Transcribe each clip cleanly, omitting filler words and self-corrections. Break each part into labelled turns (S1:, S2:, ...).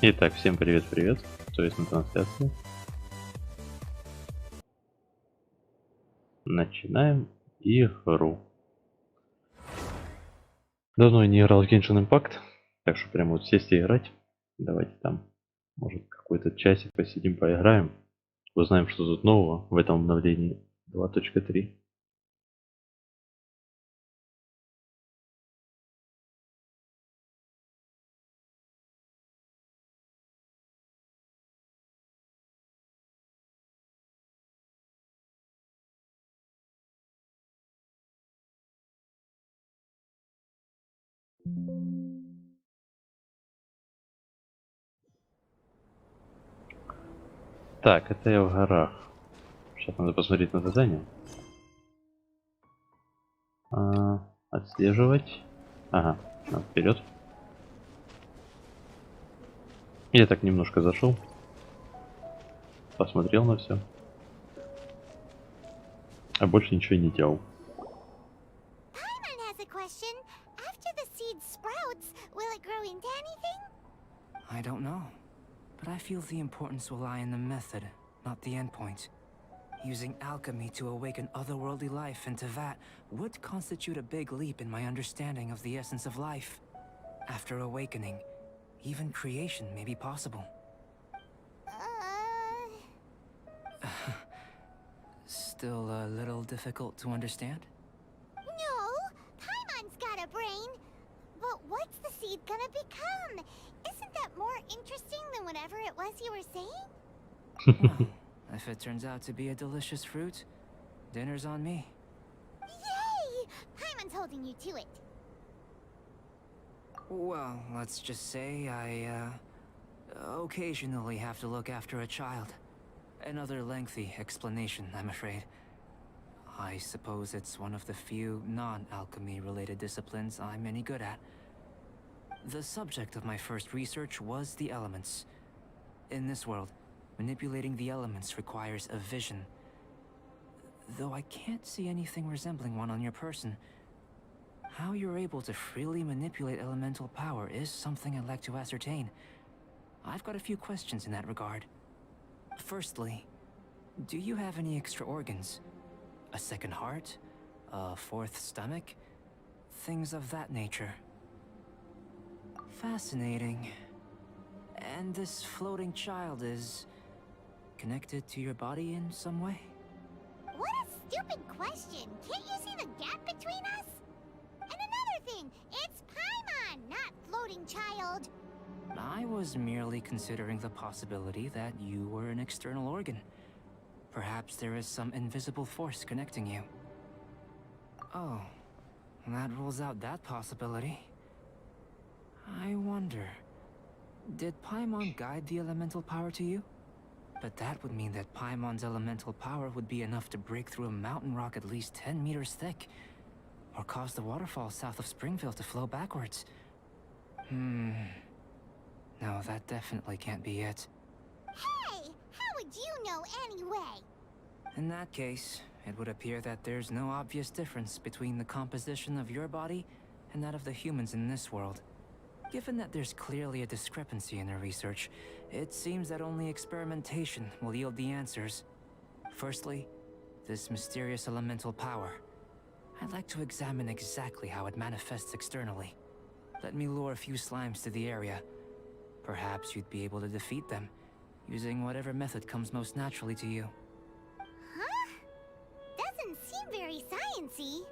S1: Итак, всем привет-привет, кто есть на трансляции. Начинаем игру. Давно не играл в Genshin Impact, так что прямо вот сесть и играть. Давайте там, может, какой-то часик посидим, поиграем. Узнаем, что тут нового в этом обновлении 2.3. Так, это я в горах. Сейчас надо посмотреть на задание. Отслеживать. Ага, вперед. Я так немножко зашел. Посмотрел на все. А больше ничего не делал.
S2: I don't know, but I feel the importance will lie in the method, not the endpoint. Using alchemy to awaken otherworldly life into that would constitute a big leap in my understanding of the essence of life. After awakening, even creation may be possible. Still a little difficult to understand?
S3: No, Paimon's got a brain. But what's the seed gonna become? Isn't that more interesting than whatever it was you were saying?
S2: Well, if it turns out to be a delicious fruit, dinner's on me.
S3: Yay! Paimon's holding you to it.
S2: Well, let's just say I, occasionally have to look after a child. Another lengthy explanation, I'm afraid. I suppose it's one of the few non-alchemy related disciplines I'm any good at. The subject of my first research was the elements. In this world, manipulating the elements requires a vision. Though I can't see anything resembling one on your person, how you're able to freely manipulate elemental power is something I'd like to ascertain. I've got a few questions in that regard. Firstly, do you have any extra organs? A second heart? A fourth stomach? Things of that nature. Fascinating. And this floating child is connected to your body in some way?
S3: What a stupid question. Can't you see the gap between us? And another thing, it's Paimon, not floating child.
S2: I was merely considering the possibility that you were an external organ. Perhaps there is some invisible force connecting you. Oh, that rules out that possibility. I wonder, did Paimon guide the elemental power to you? But that would mean that Paimon's elemental power would be enough to break through a mountain rock at least 10 meters thick, or cause the waterfall south of Springfield to flow backwards. No, that definitely can't be it.
S3: Hey, how would you know anyway?
S2: In that case, it would appear that there's no obvious difference between the composition of your body and that of the humans in this world. Given that there's clearly a discrepancy in their research, it seems that only experimentation will yield the answers. Firstly, this mysterious elemental power. I'd like to examine exactly how it manifests externally. Let me lure a few slimes to the area. Perhaps you'd be able to defeat them, using whatever method comes most naturally to you.
S3: Huh? Doesn't seem very sciencey.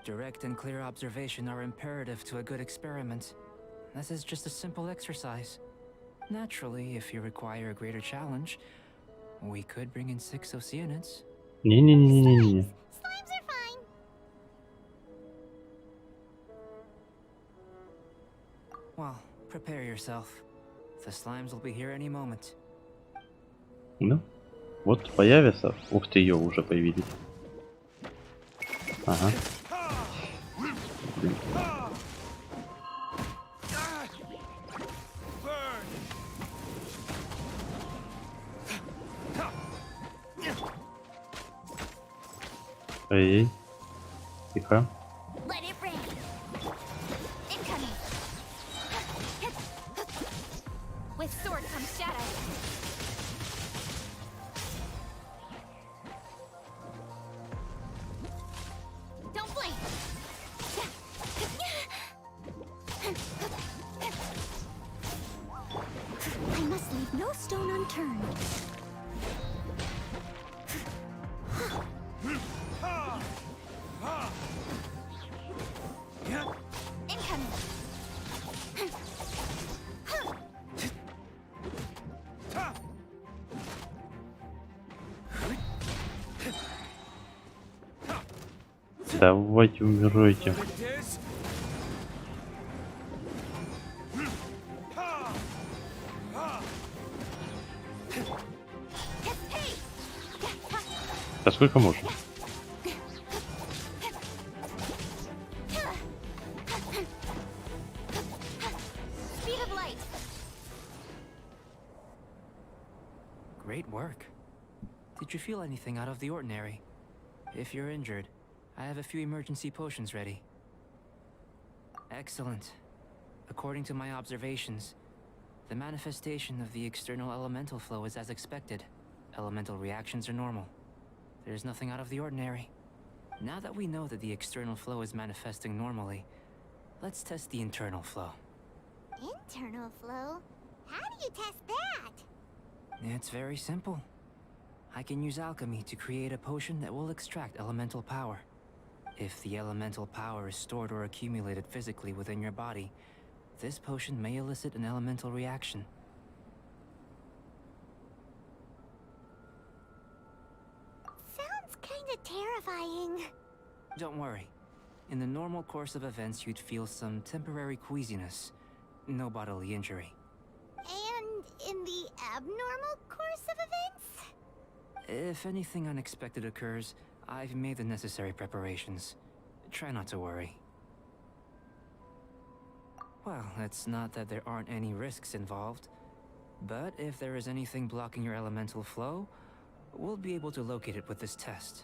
S2: Direct and clear observation are imperative to a good experiment. This is just a simple exercise. Naturally, if you require a greater challenge, we could bring in 6 Oceanids.
S1: Не-не-не-не-не.
S3: Slimes are fine.
S2: Well, prepare yourself. The slimes will be here any moment.
S1: Ну, вот появится. Ух ты, ее уже появились. Ага. Блин. Эй, тихо.
S3: Let it rain. Incoming. With
S1: Давайте умирайте. Да сколько можно?
S3: Speed of light.
S2: Great work. Did you feel anything out of the ordinary? If you're injured, I have a few emergency potions ready. Excellent. According to my observations, the manifestation of the external elemental flow is as expected. Elemental reactions are normal. There's nothing out of the ordinary. Now that we know that the external flow is manifesting normally, let's test the internal flow.
S3: Internal flow? How do you test that?
S2: It's very simple. I can use alchemy to create a potion that will extract elemental power. If the elemental power is stored or accumulated physically within your body, this potion may elicit an elemental reaction.
S3: Sounds kinda terrifying.
S2: Don't worry. In the normal course of events, you'd feel some temporary queasiness. No bodily injury.
S3: And in the abnormal course of events?
S2: If anything unexpected occurs, I've made the necessary preparations. Try not to worry. Well, it's not that there aren't any risks involved. But if there is anything blocking your elemental flow, we'll be able to locate it with this test.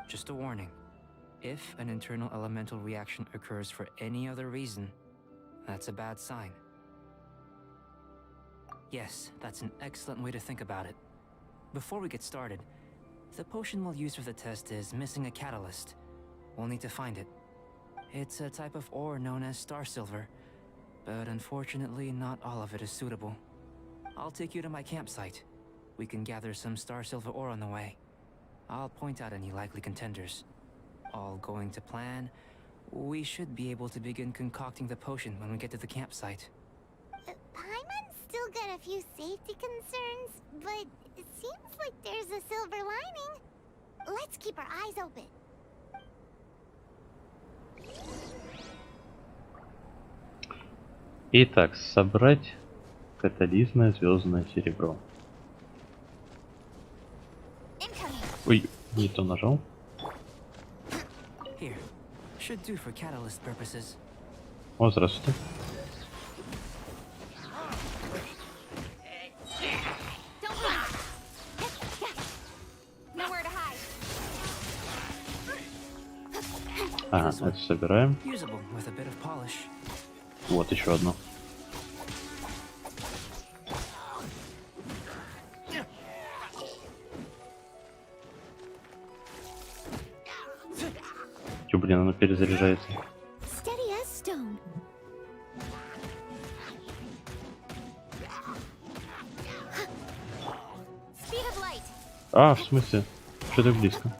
S2: Just a warning. If an internal elemental reaction occurs for any other reason, that's a bad sign. Yes, that's an excellent way to think about it. Before we get started, the potion we'll use for the test is missing a catalyst. We'll need to find it. It's a type of ore known as star silver, but unfortunately not all of it is suitable. I'll take you to my campsite. We can gather some star silver ore on the way. I'll point out any likely contenders. All going to plan, we should be able to begin concocting the potion when we get to the campsite.
S3: Paimon's still got a few safety concerns, but it seems like there's a silver lining. Let's keep our eyes open.
S1: Итак, собрать катализное звездное серебро.
S3: Incoming.
S1: Ой, не то нажал.
S2: Here, should do for catalyst purposes.
S1: О, здравствуйте.
S3: Don't move. Nowhere to hide.
S1: Ага,
S2: This one.
S1: это собираем.
S2: Usable with a bit of polish.
S1: Вот еще одно. Чё, блин, оно перезаряжается.
S3: Steady as stone. Speed of light.
S1: А, в смысле? Что так близко?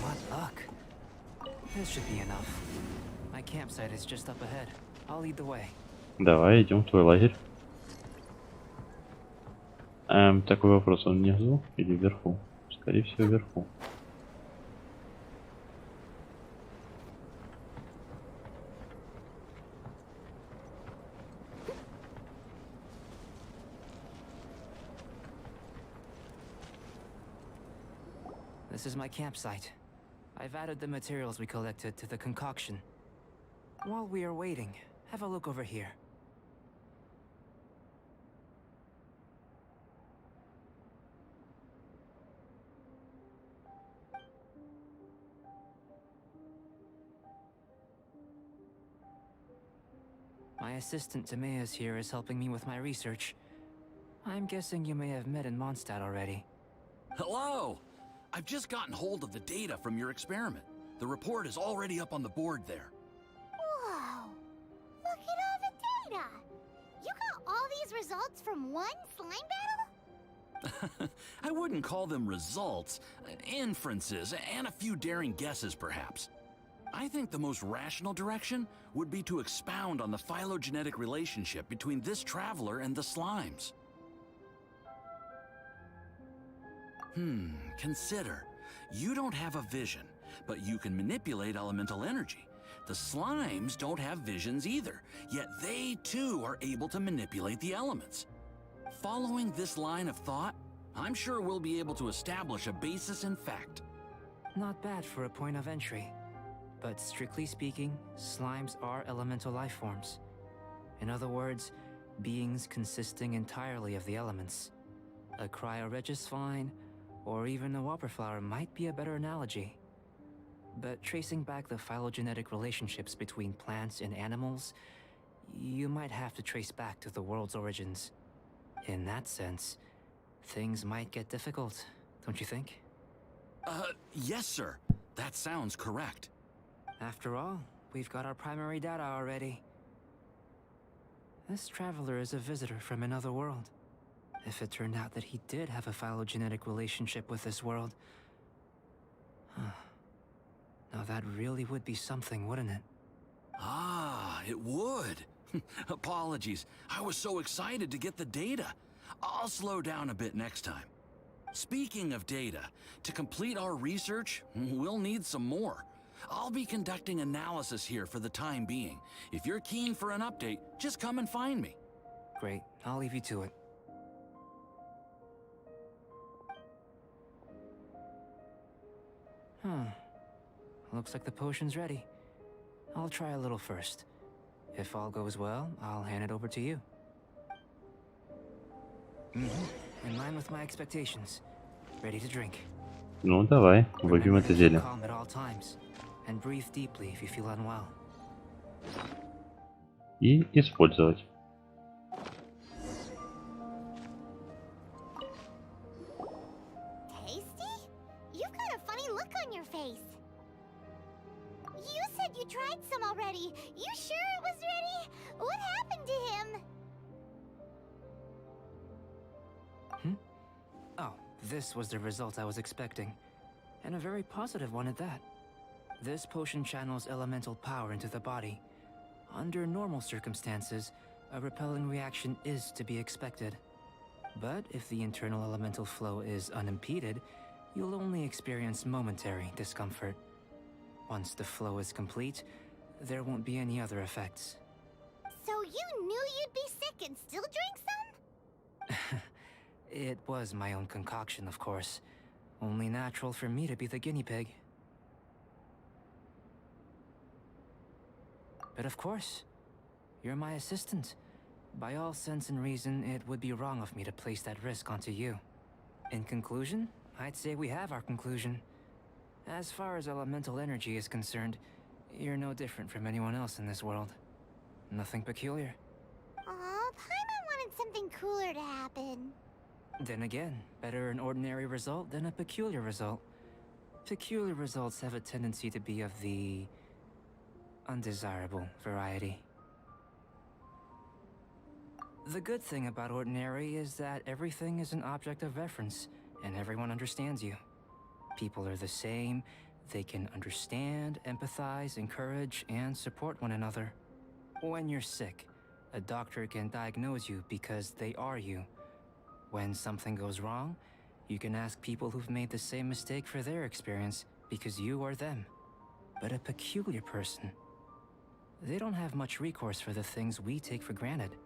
S2: What luck. This should be enough. My campsite is just up ahead. I'll lead the way.
S1: Давай, идем в твой лагерь. Такой вопрос, он внизу или вверху? Скорее всего, вверху.
S2: This is my campsite. I've added the materials we collected to the concoction. While we are waiting, have a look over here. My assistant Tamea's here is helping me with my research. I'm guessing you may have met in Mondstadt already.
S4: Hello! I've just gotten hold of the data from your experiment. The report is already up on the board there.
S3: Whoa! Look at all the data! You got all these results from one slime battle?
S4: I wouldn't call them results, inferences, and a few daring guesses perhaps. I think the most rational direction would be to expound on the phylogenetic relationship between this traveler and the slimes. Consider. You don't have a vision, but you can manipulate elemental energy. The slimes don't have visions either, yet they too are able to manipulate the elements. Following this line of thought, I'm sure we'll be able to establish a basis in fact.
S2: Not bad for a point of entry. But strictly speaking, slimes are elemental life forms. In other words, beings consisting entirely of the elements. A cryoregisvine, or even a whopperflower might be a better analogy. But tracing back the phylogenetic relationships between plants and animals, you might have to trace back to the world's origins. In that sense, things might get difficult, don't you think?
S4: Yes, sir. That sounds correct.
S2: After all, we've got our primary data already. This traveler is a visitor from another world. If it turned out that he did have a phylogenetic relationship with this world... Now that really would be something, wouldn't it?
S4: Ah, it would. Apologies. I was so excited to get the data. I'll slow down a bit next time. Speaking of data, to complete our research, we'll need some more. I'll be conducting analysis here for the time being. If you're keen for an update, just come and find me.
S2: Great, I'll leave you to it. Looks like the potion's ready. I'll try a little first. If all goes well, I'll hand it over to you. In line with my expectations. Ready to drink.
S1: Ну, давай, выпьем это зелье.
S2: Calm at all times, and breathe deeply if you feel unwell.
S1: И использовать.
S3: Tasty? You've got a funny look on your face. You said you tried some already. You sure it was ready? What happened to him?
S2: Oh, this was the result I was expecting. And a very positive one at that. This potion channels elemental power into the body. Under normal circumstances, a repelling reaction is to be expected. But if the internal elemental flow is unimpeded, you'll only experience momentary discomfort. Once the flow is complete, there won't be any other effects.
S3: So you knew you'd be sick and still drank some?
S2: It was my own concoction, of course. Only natural for me to be the guinea pig. But of course, you're my assistant. By all sense and reason, it would be wrong of me to place that risk onto you. In conclusion, I'd say we have our conclusion. As far as elemental energy is concerned, you're no different from anyone else in this world. Nothing peculiar.
S3: Aw, Paimon wanted something cooler to happen.
S2: Then again, better an ordinary result than a peculiar result. Peculiar results have a tendency to be of the undesirable variety. The good thing about ordinary is that everything is an object of reference, and everyone understands you. People are the same, they can understand, empathize, encourage, and support one another. When you're sick, a doctor can diagnose you because they are you. When something goes wrong, you can ask people who've made the same mistake for their experience because you are them. But a peculiar person, they don't have much recourse for the things we take for granted.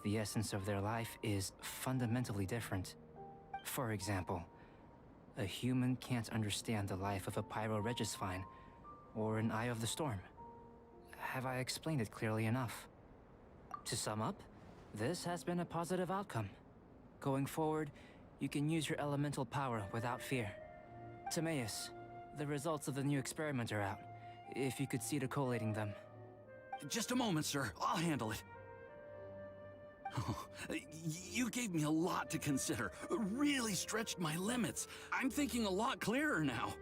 S2: The essence of their life is fundamentally different. For example, a human can't understand the life of a pyroregisvine or an eye of the storm. Have I explained it clearly enough? To sum up, this has been a positive outcome. Going forward, you can use your elemental power without fear. Timaeus, the results of the new experiment are out. If you could see to collating them.
S4: Just a moment, sir. I'll handle it. Oh, you gave me a lot to consider. Really stretched my limits. I'm thinking a lot clearer now.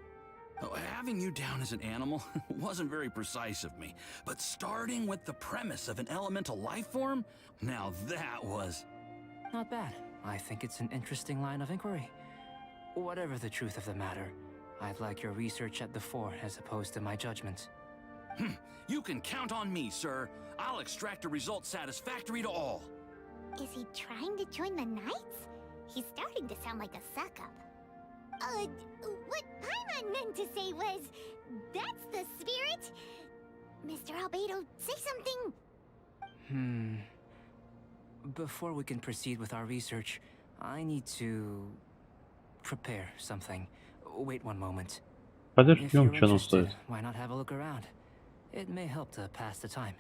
S4: Oh, having you down as an animal wasn't very precise of me, but starting with the premise of an elemental life form, now that was...
S2: Not bad. I think it's an interesting line of inquiry. Whatever the truth of the matter, I'd like your research at the fore as opposed to my judgment.
S4: You can count on me, sir. I'll extract a result satisfactory to all.
S3: Is he trying to join the Knights? He's starting to sound like a suck-up. What Paimon meant to say was, that's the spirit. Mr. Albedo, say something.
S2: Before we can proceed with our research, I need to prepare something. Wait one moment. If
S1: Подождем,
S2: you're
S1: что нам
S2: interested,
S1: стоит.
S2: why not have a look around? It may help to pass the time.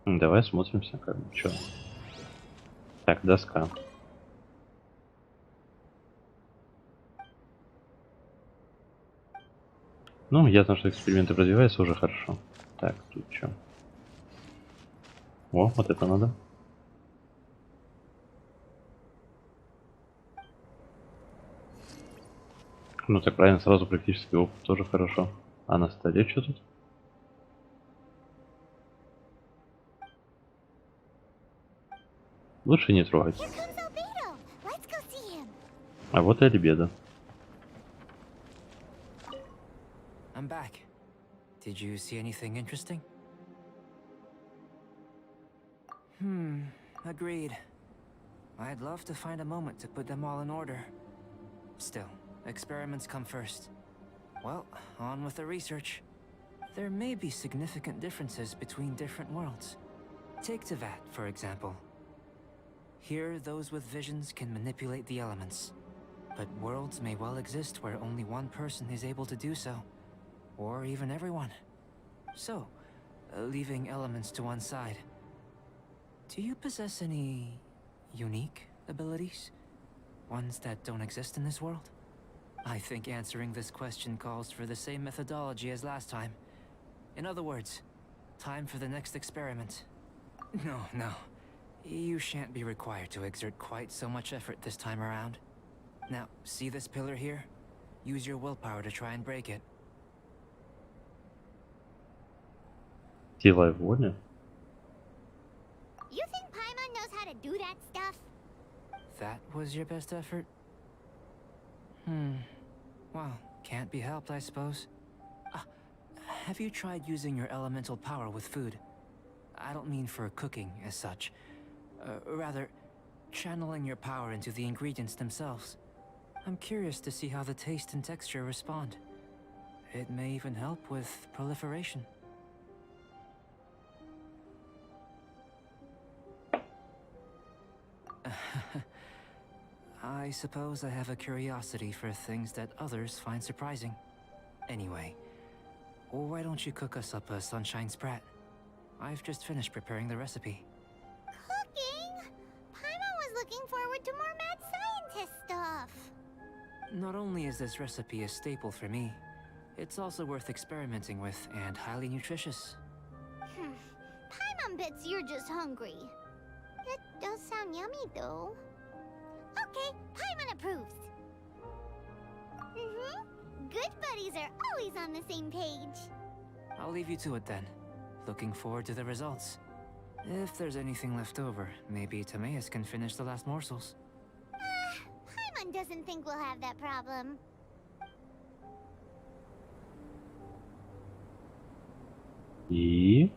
S1: Давай смотримся, как бы, что. Так, доска. Ну, ясно, что эксперименты развиваются уже хорошо. Так, тут что? О, вот это надо. Ну так правильно, сразу практический опыт тоже хорошо. А на столе что тут? Лучше не трогать.
S3: Here comes Albedo. Let's go see him.
S1: А вот и Альбедо.
S2: I'm back. Did you see anything interesting? Agreed. I'd love to find a moment to put them all in order. Still, experiments come first. Well, on with the research. There may be significant differences between different worlds. Take Tevat, for example. Here, those with visions can manipulate the elements. But worlds may well exist where only one person is able to do so. Or even everyone. So, leaving elements to one side. Do you possess any unique abilities? Ones that don't exist in this world? I think answering this question calls for the same methodology as last time. In other words, time for the next experiment. No. You shan't be required to exert quite so much effort this time around. Now, see this pillar here? Use your willpower to try and break it.
S1: Сила воли.
S3: You think Paimon knows how to do that stuff?
S2: That was your best effort? Well, can't be helped, I suppose. Have you tried using your elemental power with food? I don't mean for cooking as such. Rather, channeling your power into the ingredients themselves. I'm curious to see how the taste and texture respond. It may even help with proliferation. I suppose I have a curiosity for things that others find surprising. Anyway, why don't you cook us up a sunshine sprat? I've just finished preparing the recipe.
S3: Cooking? Paimon was looking forward to more mad scientist stuff.
S2: Not only is this recipe a staple for me, it's also worth experimenting with and highly nutritious.
S3: Paimon bets you're just hungry. It does sound yummy, though. Okay, Paimon approves. Good buddies are always on the same page.
S2: I'll leave you to it then. Looking forward to the results. If there's anything left over, maybe Timaeus can finish the last morsels.
S3: Paimon doesn't think we'll have that problem.
S1: И...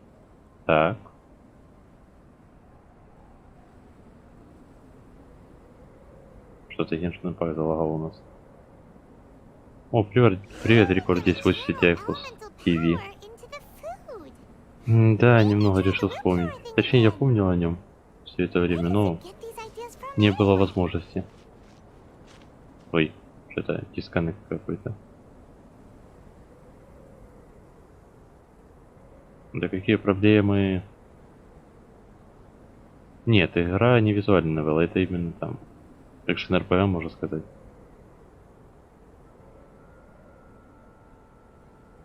S1: Так. Что-то Genshin Impact залагал у нас. О, привет, Рекорд, здесь 80 Айфус ТВ. Да, немного решил вспомнить. Точнее, я помнил о нем все это время, но не было возможности. Ой, что-то дисконнект какой-то. Да какие проблемы? Нет, игра не визуальная новелла, это именно там экшен РПГ, можно сказать.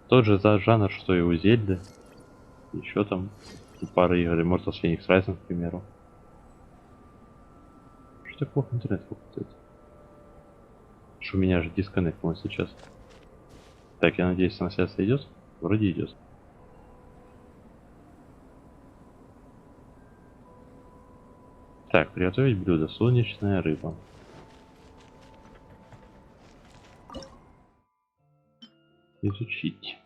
S1: Тот же жанр, что и у Зельды. Еще там пара игр, Immortals Phoenix Rising, к примеру. Что так плохо интернет работает? Что у меня же дисконнектнуло сейчас. Так, я надеюсь, трансляция идет? Вроде идет. Так, приготовить блюдо. Солнечная рыба. Изучить.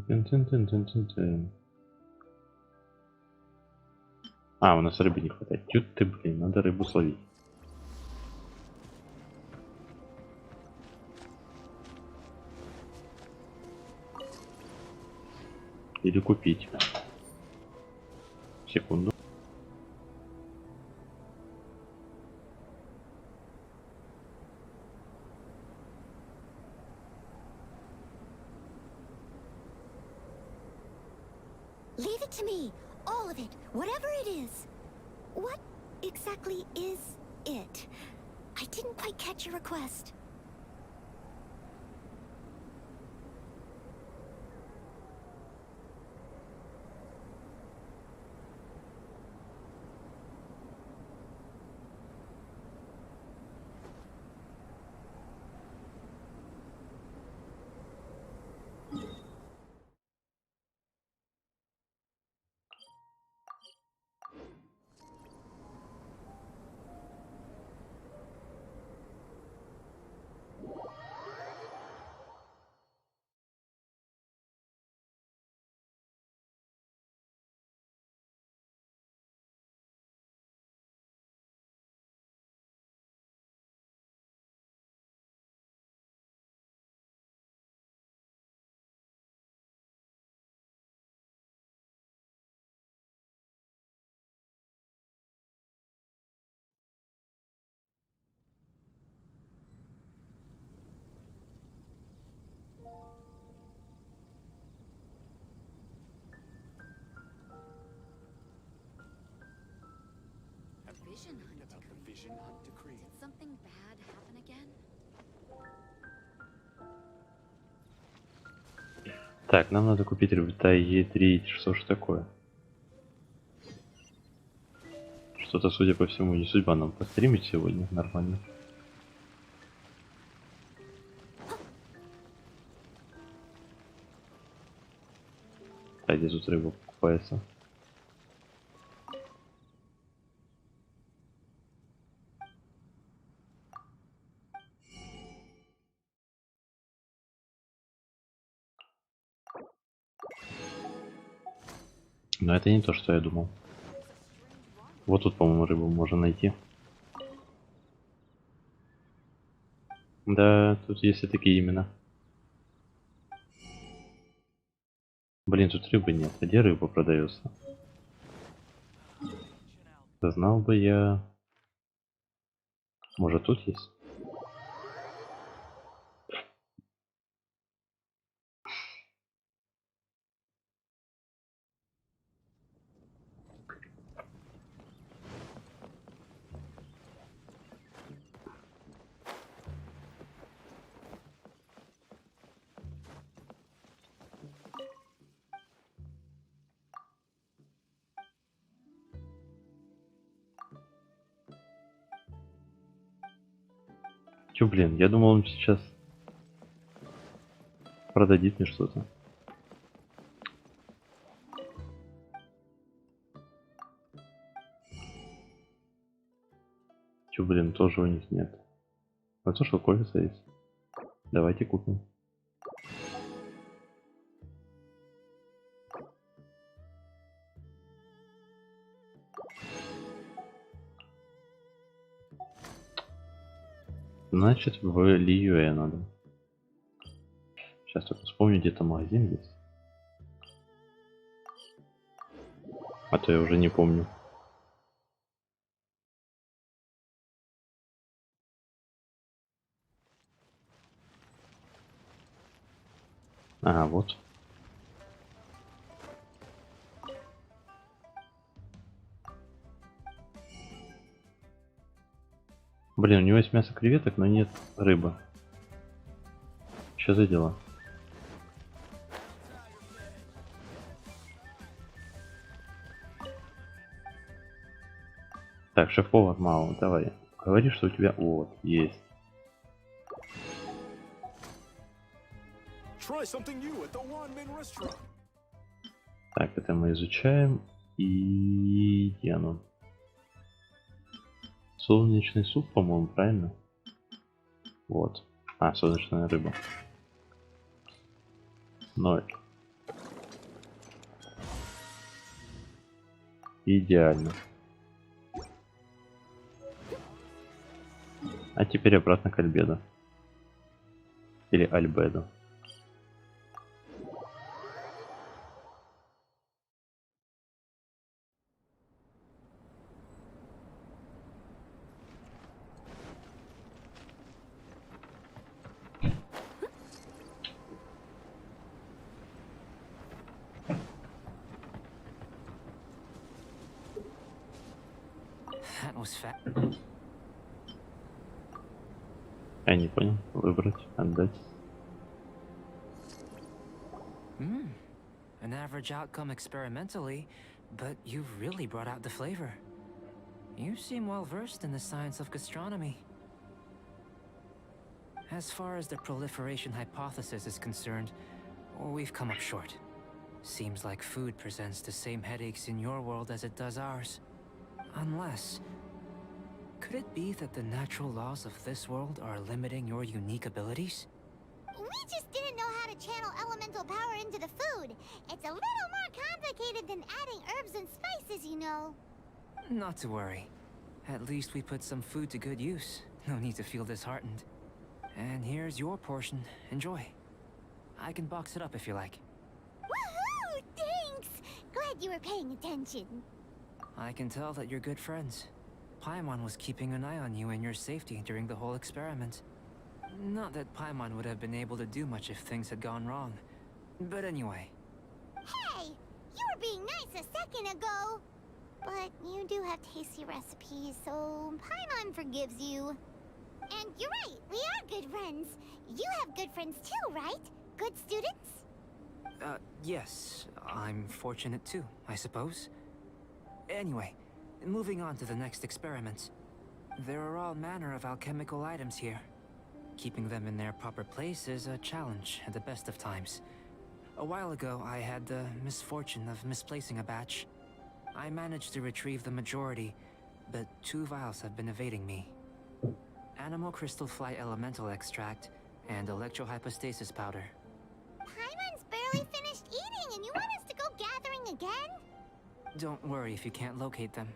S1: Тын-тын-тын-тын-тын-тын. А, у нас рыбы не хватает. Тю ты, блин, надо рыбу словить. Или купить. Секунду.
S3: Leave it to me. All of it. Whatever it is. What exactly is it? I didn't quite catch your request.
S5: Vision hunt decree. Did something bad happen again?
S1: Так, нам надо купить рыбу. Е3. Что ж такое? Что-то, судя по всему, не судьба нам постримить сегодня нормально. А где тут рыба покупается? Но это не то, что я думал. Вот тут, по-моему, рыбу можно найти. Да, тут есть и такие имена. Блин, тут рыбы нет. А где рыба продается? Знал бы я. Может, тут есть? Чё, блин, я думал, он сейчас продадит мне что-то. Чё, блин, тоже у них нет. А то, что кофе есть. Давайте купим. Значит, в Лиюэ надо. Сейчас только вспомню, где-то магазин есть. А то я уже не помню. Ага, вот. Блин, у него есть мясо креветок, но нет рыбы. Что за дела? Так, шеф-повар Мао, давай. Говори, что у тебя... Вот, есть.
S5: Try something new at the Wanmin restaurant.
S1: Так, это мы изучаем. И... где оно? Солнечный суп, по-моему, правильно? Вот. А, солнечная рыба. 0. Идеально. А теперь обратно к Альбедо. Или Альбедо.
S2: That was fat.
S1: Я не понял. Выбрать, отдать.
S2: An average outcome experimentally, but you've really brought out the flavor. You seem well versed in the science of gastronomy. As far as the proliferation hypothesis is concerned, we've come up short. Seems like food presents the same headaches in your world as it does ours. Unless... could it be that the natural laws of this world are limiting your unique abilities?
S3: We just didn't know how to channel elemental power into the food. It's a little more complicated than adding herbs and spices, you know.
S2: Not to worry. At least we put some food to good use. No need to feel disheartened. And here's your portion. Enjoy. I can box it up if you like.
S3: Woohoo! Thanks! Glad you were paying attention.
S2: I can tell that you're good friends. Paimon was keeping an eye on you and your safety during the whole experiment. Not that Paimon would have been able to do much if things had gone wrong. But anyway.
S3: Hey! You were being nice a second ago! But you do have tasty recipes, so Paimon forgives you. And you're right, we are good friends. You have good friends too, right? Good students?
S2: Yes. I'm fortunate too, I suppose. Anyway, moving on to the next experiment. There are all manner of alchemical items here. Keeping them in their proper place is a challenge at the best of times. A while ago, I had the misfortune of misplacing a batch. I managed to retrieve the majority, but 2 vials have been evading me. Animal crystal fly elemental extract and electrohypostasis powder.
S3: Paimon's barely finished eating and you want us to go gathering again?
S2: Don't worry if you can't locate them.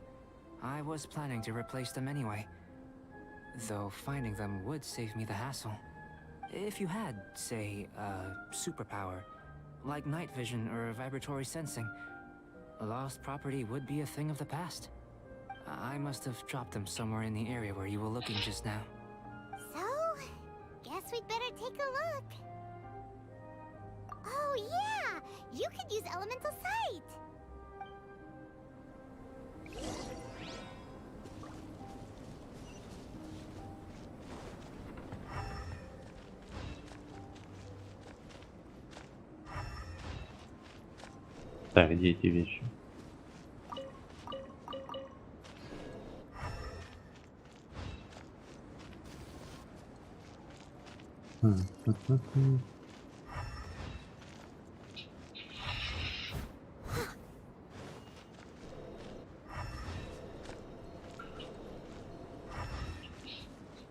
S2: I was planning to replace them anyway. Though finding them would save me the hassle. If you had, say, a superpower, like night vision or vibratory sensing, lost property would be a thing of the past. I must have dropped them somewhere in the area where you were looking just now.
S3: So, guess we'd better take a look. Oh yeah! You could use elemental sight!
S1: Так, где эти вещи?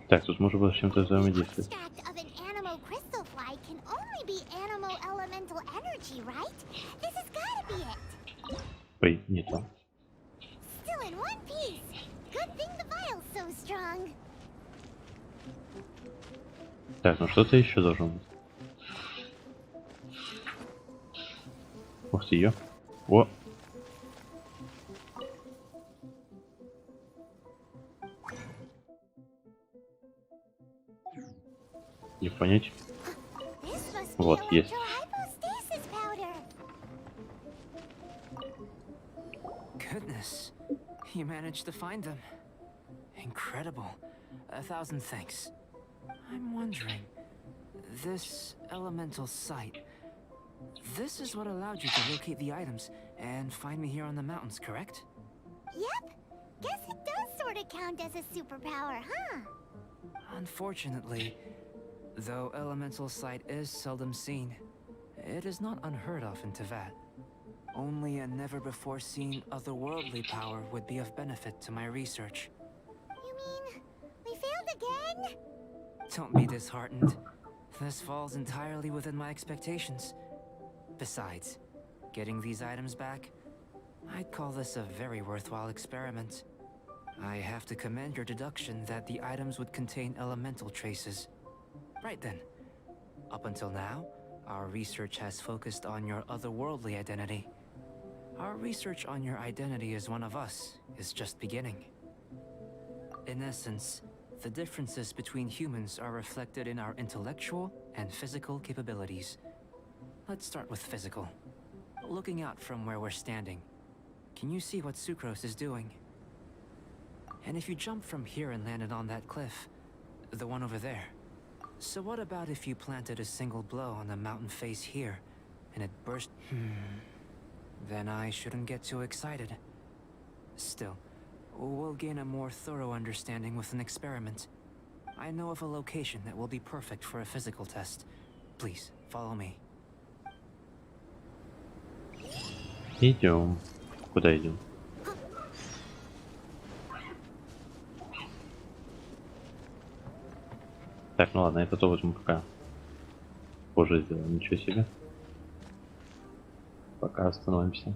S1: Так, тут можно было с чем-то взаимодействовать.
S3: Extract of an animal crystal fly can only be animal elemental energy, right? This has gotta be it.
S1: Ой, не то.
S3: Still in one piece. Good thing the vial's so strong.
S1: Так, ну что-то еще должно быть. Ух ты, ее. О! Не понять.
S3: This must be
S1: Вот, есть.
S3: electrohypostasis powder.
S2: Goodness, you managed to find them. Incredible. 1,000 thanks. I'm wondering, this elemental sight, this is what allowed you to locate the items and find me here on the mountains, correct?
S3: Yep. Guess it does sort of count as a superpower, huh?
S2: Unfortunately, though elemental sight is seldom seen, it is not unheard of in Teyvat. Only a never-before-seen otherworldly power would be of benefit to my research.
S3: You mean we failed again?
S2: Don't be disheartened. This falls entirely within my expectations. Besides, getting these items back, I'd call this a very worthwhile experiment. I have to commend your deduction that the items would contain elemental traces. Right then. Up until now, our research has focused on your otherworldly identity. Our research on your identity as one of us is just beginning. In essence, the differences between humans are reflected in our intellectual and physical capabilities. Let's start with physical. Looking out from where we're standing, can you see what Sucrose is doing? And if you jump from here and landed on that cliff, the one over there, so what about if you planted a single blow on the mountain face here, and it burst? Then I shouldn't get too excited. Still, we'll gain a more thorough understanding with an experiment. I know of a location that will be perfect for a physical test. Please, follow me.
S1: Идем. Куда идем? Так, ну ладно, это то возьму пока. Позже сделаем. Ничего себе. Пока остановимся.